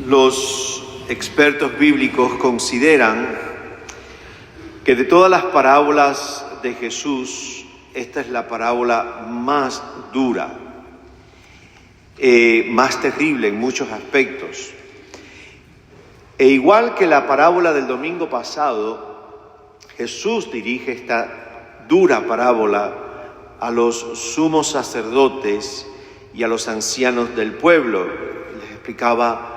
Los expertos bíblicos consideran que de todas las parábolas de Jesús, esta es la parábola más dura, más terrible en muchos aspectos. E igual que la parábola del domingo pasado, Jesús dirige esta dura parábola a los sumos sacerdotes y a los ancianos del pueblo. Les explicaba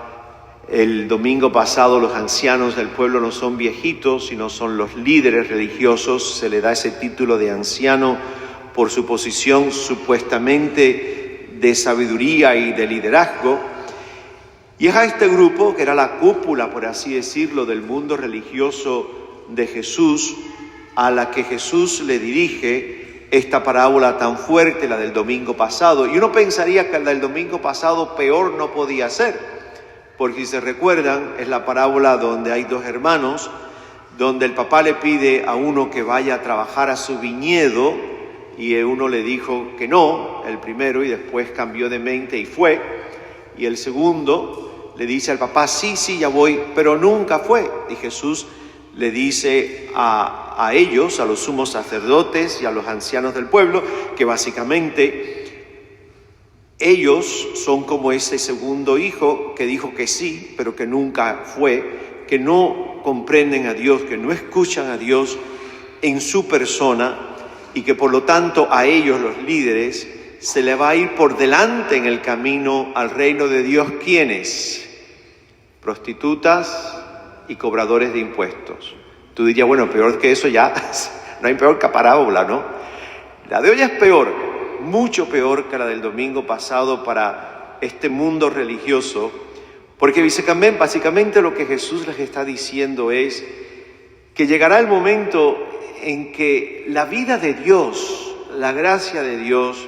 el domingo pasado, los ancianos del pueblo no son viejitos, sino son los líderes religiosos. Se le da ese título de anciano por su posición supuestamente de sabiduría y de liderazgo. Y es a este grupo, que era la cúpula, por así decirlo, del mundo religioso de Jesús, a la que Jesús le dirige esta parábola tan fuerte, la del domingo pasado. Y uno pensaría que la del domingo pasado peor no podía ser, porque si se recuerdan, es la parábola donde hay dos hermanos, donde el papá le pide a uno que vaya a trabajar a su viñedo, y uno le dijo que no, el primero, y después cambió de mente y fue. Y el segundo le dice al papá, sí, ya voy, pero nunca fue. Y Jesús le dice a ellos, a los sumos sacerdotes y a los ancianos del pueblo, que básicamente ellos son como ese segundo hijo que dijo que sí, pero que nunca fue, que no comprenden a Dios, que no escuchan a Dios en su persona, y que por lo tanto a ellos, los líderes, se le va a ir por delante en el camino al reino de Dios. ¿Quiénes? Prostitutas y cobradores de impuestos. Tú dirías, bueno, peor que eso ya, no hay peor que parábola, ¿no? La de hoy es peor, mucho peor que la del domingo pasado para este mundo religioso, porque básicamente lo que Jesús les está diciendo es que llegará el momento en que la vida de Dios, la gracia de Dios,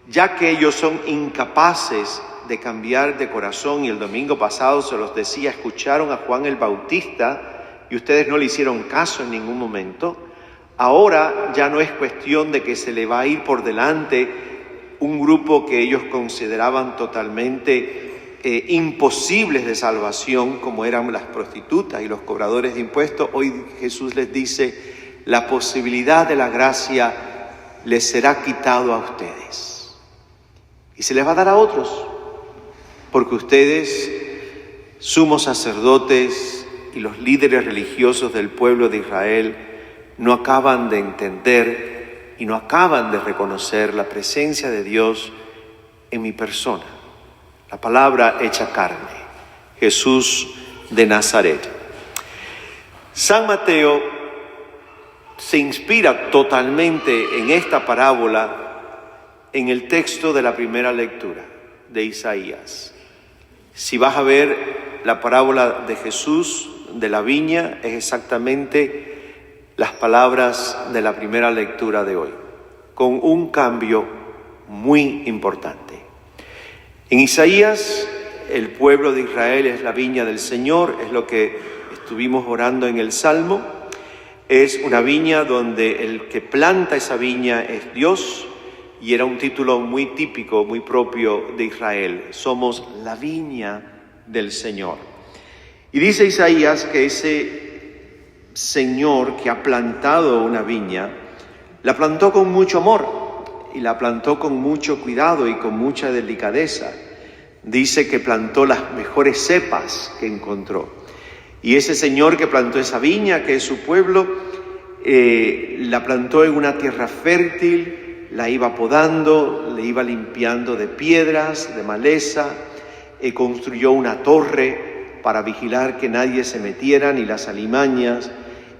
ya que ellos son incapaces de cambiar de corazón, y el domingo pasado se los decía, escucharon a Juan el Bautista y ustedes no le hicieron caso en ningún momento. Ahora ya no es cuestión de que se le va a ir por delante un grupo que ellos consideraban totalmente imposibles de salvación, como eran las prostitutas y los cobradores de impuestos. Hoy Jesús les dice, la posibilidad de la gracia les será quitado a ustedes y se les va a dar a otros, porque ustedes, sumos sacerdotes y los líderes religiosos del pueblo de Israel, no acaban de entender y no acaban de reconocer la presencia de Dios en mi persona, la palabra hecha carne, Jesús de Nazaret. San Mateo se inspira totalmente en esta parábola en el texto de la primera lectura de Isaías. Si vas a ver la parábola de Jesús de la viña, es exactamente las palabras de la primera lectura de hoy, con un cambio muy importante. En Isaías, el pueblo de Israel es la viña del Señor, es lo que estuvimos orando en el Salmo. Es una viña donde el que planta esa viña es Dios, y era un título muy típico, muy propio de Israel. Somos la viña del Señor. Y dice Isaías que ese Señor que ha plantado una viña, la plantó con mucho amor y la plantó con mucho cuidado y con mucha delicadeza. Dice que plantó las mejores cepas que encontró. Y ese Señor que plantó esa viña, que es su pueblo, la plantó en una tierra fértil, la iba podando, le iba limpiando de piedras, de maleza, construyó una torre para vigilar que nadie se metiera, ni las alimañas,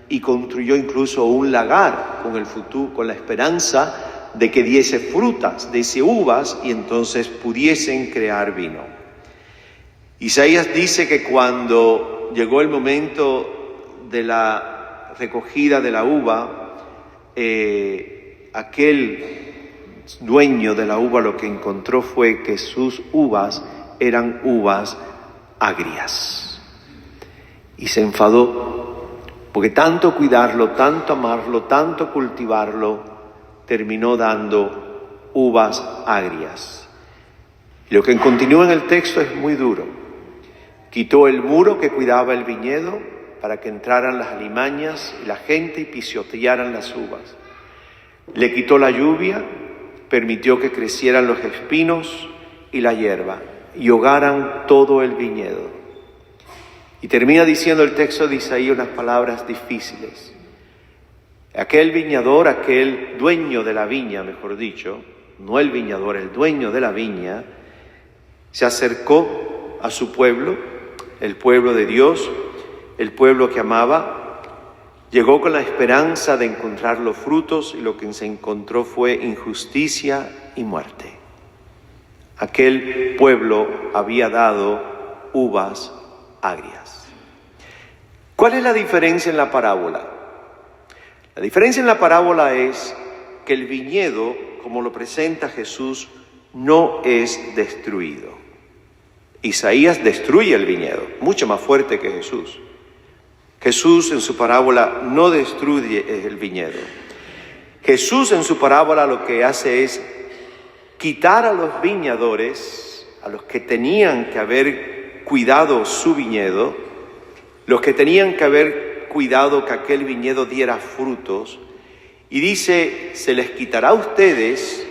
y construyó incluso un lagar con la esperanza de que diese frutas, diese uvas, y entonces pudiesen crear vino. Isaías dice que cuando llegó el momento de la recogida de la uva, aquel dueño de la uva lo que encontró fue que sus uvas eran uvas agrias. Y se enfadó, porque tanto cuidarlo, tanto amarlo, tanto cultivarlo, terminó dando uvas agrias. Y lo que continúa en el texto es muy duro. Quitó el muro que cuidaba el viñedo para que entraran las alimañas y la gente y pisotearan las uvas. Le quitó la lluvia, permitió que crecieran los espinos y la hierba y ahogaran todo el viñedo. Y termina diciendo el texto de Isaías unas palabras difíciles. Aquel viñador, aquel dueño de la viña, mejor dicho, no el viñador, el dueño de la viña, se acercó a su pueblo, el pueblo de Dios, el pueblo que amaba, llegó con la esperanza de encontrar los frutos y lo que se encontró fue injusticia y muerte. Aquel pueblo había dado uvas agrias. ¿Cuál es la diferencia en la parábola? La diferencia en la parábola es que el viñedo, como lo presenta Jesús, no es destruido. Isaías destruye el viñedo, mucho más fuerte que Jesús. Jesús en su parábola no destruye el viñedo. Jesús en su parábola lo que hace es quitar a los viñadores, a los que tenían que haber cuidado su viñedo, los que tenían que haber cuidado que aquel viñedo diera frutos, y dice, se les quitará a ustedes,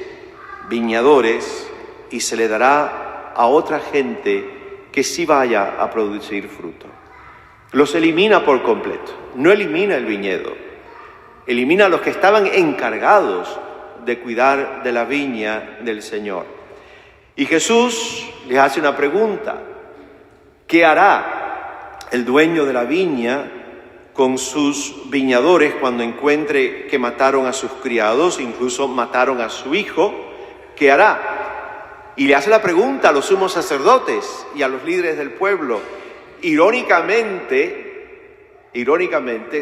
viñadores, y se le dará a otra gente que sí vaya a producir fruto. Los elimina por completo, no elimina el viñedo, elimina a los que estaban encargados de cuidar de la viña del Señor. Y Jesús les hace una pregunta: ¿qué hará el dueño de la viña con sus viñadores cuando encuentre que mataron a sus criados, incluso mataron a su hijo? ¿Qué hará? Y le hace la pregunta a los sumos sacerdotes y a los líderes del pueblo. Irónicamente,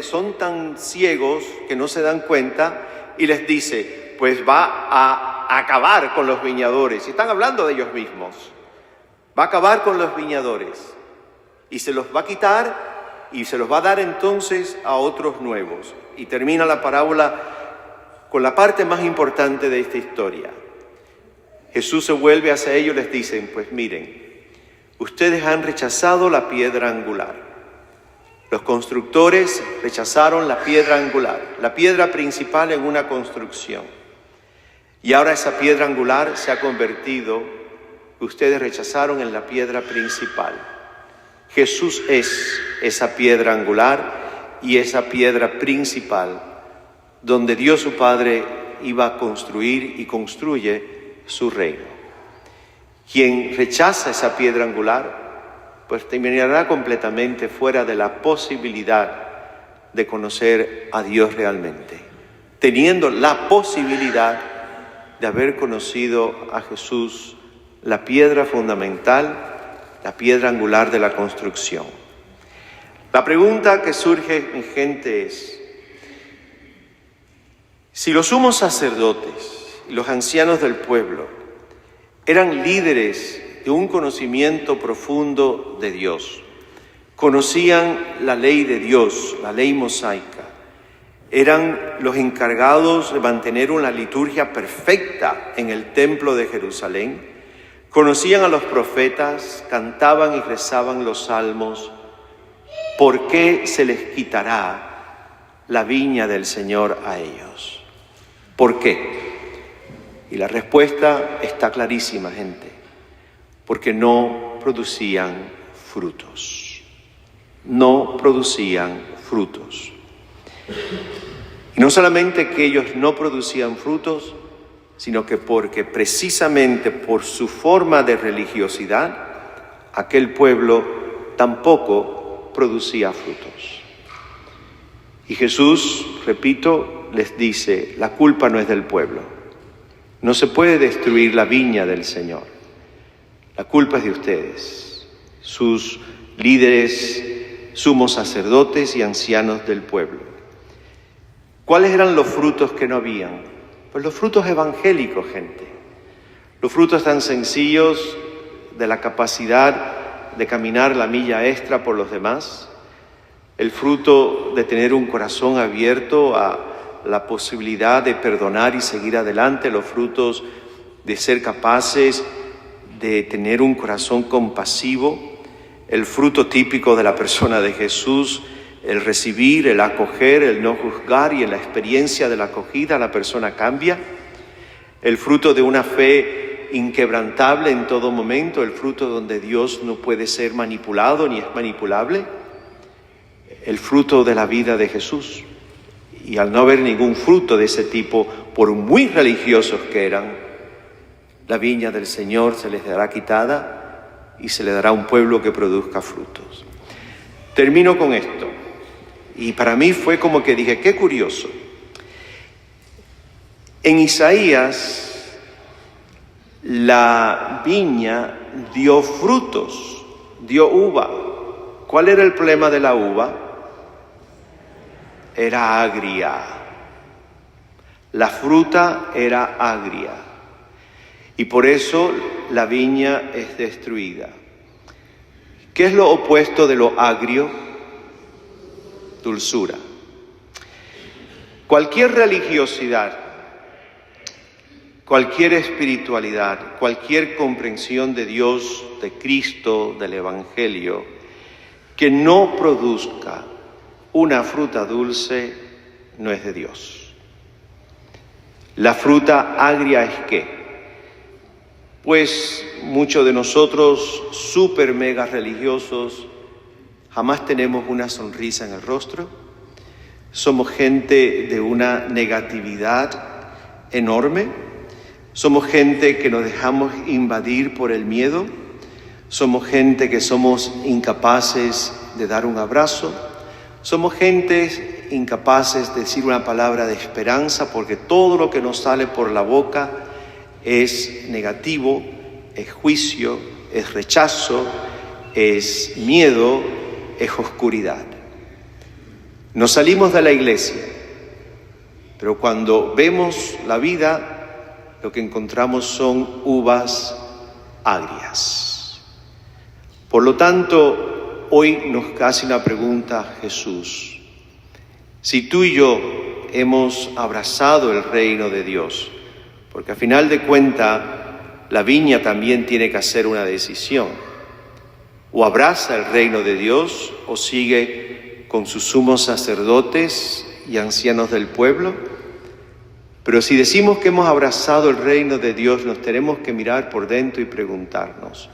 son tan ciegos que no se dan cuenta y les dice, pues va a acabar con los viñadores. Y están hablando de ellos mismos. Va a acabar con los viñadores y se los va a quitar y se los va a dar entonces a otros nuevos. Y termina la parábola con la parte más importante de esta historia. Jesús se vuelve hacia ellos y les dice, pues miren, ustedes han rechazado la piedra angular. Los constructores rechazaron la piedra angular, la piedra principal en una construcción. Y ahora esa piedra angular se ha convertido, ustedes rechazaron, en la piedra principal. Jesús es esa piedra angular y esa piedra principal donde Dios su Padre iba a construir y construye su reino. Quien rechaza esa piedra angular, pues terminará completamente fuera de la posibilidad de conocer a Dios realmente, teniendo la posibilidad de haber conocido a Jesús, la piedra fundamental, la piedra angular de la construcción. La pregunta que surge, mi gente, es: si los sumos sacerdotes y los ancianos del pueblo eran líderes de un conocimiento profundo de Dios, conocían la ley de Dios, la ley mosaica, eran los encargados de mantener una liturgia perfecta en el templo de Jerusalén, conocían a los profetas, cantaban y rezaban los salmos, ¿por qué se les quitará la viña del Señor a ellos? ¿Por qué? Y la respuesta está clarísima, gente. Porque no producían frutos. No producían frutos. Y no solamente que ellos no producían frutos, sino que porque precisamente por su forma de religiosidad, aquel pueblo tampoco producía frutos. Y Jesús, repito, les dice, la culpa no es del pueblo. No se puede destruir la viña del Señor. La culpa es de ustedes, sus líderes, sumos sacerdotes y ancianos del pueblo. ¿Cuáles eran los frutos que no habían? Pues los frutos evangélicos, gente. Los frutos tan sencillos de la capacidad de caminar la milla extra por los demás. El fruto de tener un corazón abierto a la posibilidad de perdonar y seguir adelante. Los frutos de ser capaces de tener un corazón compasivo, el fruto típico de la persona de Jesús, el recibir, el acoger, el no juzgar, y en la experiencia de la acogida la persona cambia. El fruto de una fe inquebrantable en todo momento, el fruto donde Dios no puede ser manipulado ni es manipulable, el fruto de la vida de Jesús. Y al no haber ningún fruto de ese tipo, por muy religiosos que eran, la viña del Señor se les dará quitada y se le dará un pueblo que produzca frutos. Termino con esto. Y para mí fue como que dije, qué curioso. En Isaías, la viña dio frutos, dio uva. ¿Cuál era el problema de la uva? Era agria. La fruta era agria. Y por eso la viña es destruida. ¿Qué es lo opuesto de lo agrio? Dulzura. Cualquier religiosidad, cualquier espiritualidad, cualquier comprensión de Dios, de Cristo, del Evangelio, que no produzca una fruta dulce, no es de Dios. La fruta agria es ¿qué? Pues muchos de nosotros, súper mega religiosos, jamás tenemos una sonrisa en el rostro. Somos gente de una negatividad enorme. Somos gente que nos dejamos invadir por el miedo. Somos gente que somos incapaces de dar un abrazo. Somos gente incapaces de decir una palabra de esperanza, porque todo lo que nos sale por la boca es negativo, es juicio, es rechazo, es miedo, es oscuridad. Nos salimos de la iglesia, pero cuando vemos la vida, lo que encontramos son uvas agrias. Por lo tanto, hoy nos hace una pregunta Jesús. Si tú y yo hemos abrazado el reino de Dios, porque a final de cuentas la viña también tiene que hacer una decisión. O abraza el reino de Dios o sigue con sus sumos sacerdotes y ancianos del pueblo. Pero si decimos que hemos abrazado el reino de Dios, nos tenemos que mirar por dentro y preguntarnos,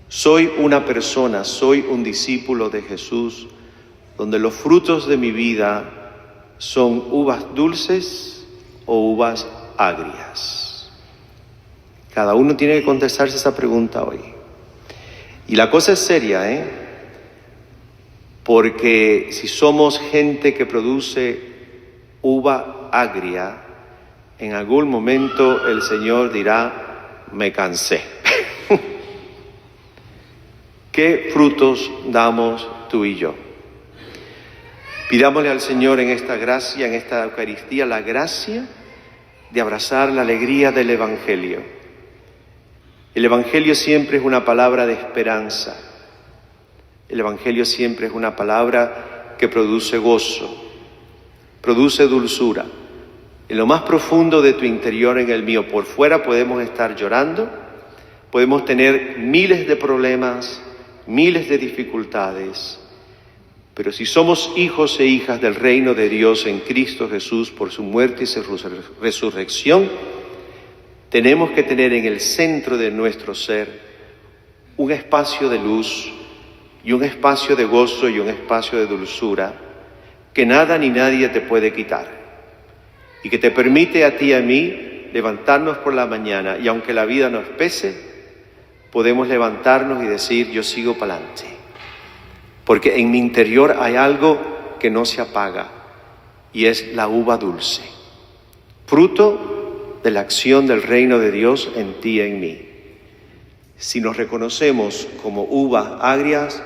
¿soy una persona, soy un discípulo de Jesús, donde los frutos de mi vida son uvas dulces o uvas agrias? Cada uno tiene que contestarse esa pregunta hoy. Y la cosa es seria, porque si somos gente que produce uva agria, en algún momento el Señor dirá, me cansé. ¿Qué frutos damos tú y yo? Pidámosle al Señor en esta gracia, en esta Eucaristía, la gracia de abrazar la alegría del Evangelio. El Evangelio siempre es una palabra de esperanza. El Evangelio siempre es una palabra que produce gozo, produce dulzura. En lo más profundo de tu interior, en el mío, por fuera podemos estar llorando, podemos tener miles de problemas, miles de dificultades, pero si somos hijos e hijas del reino de Dios en Cristo Jesús por su muerte y su resurrección, tenemos que tener en el centro de nuestro ser un espacio de luz y un espacio de gozo y un espacio de dulzura que nada ni nadie te puede quitar y que te permite a ti y a mí levantarnos por la mañana y aunque la vida nos pese, podemos levantarnos y decir, yo sigo para adelante. Porque en mi interior hay algo que no se apaga y es la uva dulce, fruto de la acción del reino de Dios en ti y en mí. Si nos reconocemos como uvas agrias,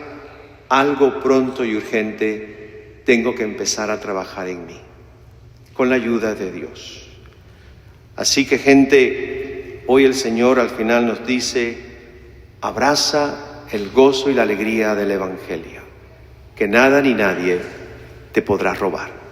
algo pronto y urgente tengo que empezar a trabajar en mí, con la ayuda de Dios. Así que gente, hoy el Señor al final nos dice, abraza el gozo y la alegría del Evangelio, que nada ni nadie te podrá robar.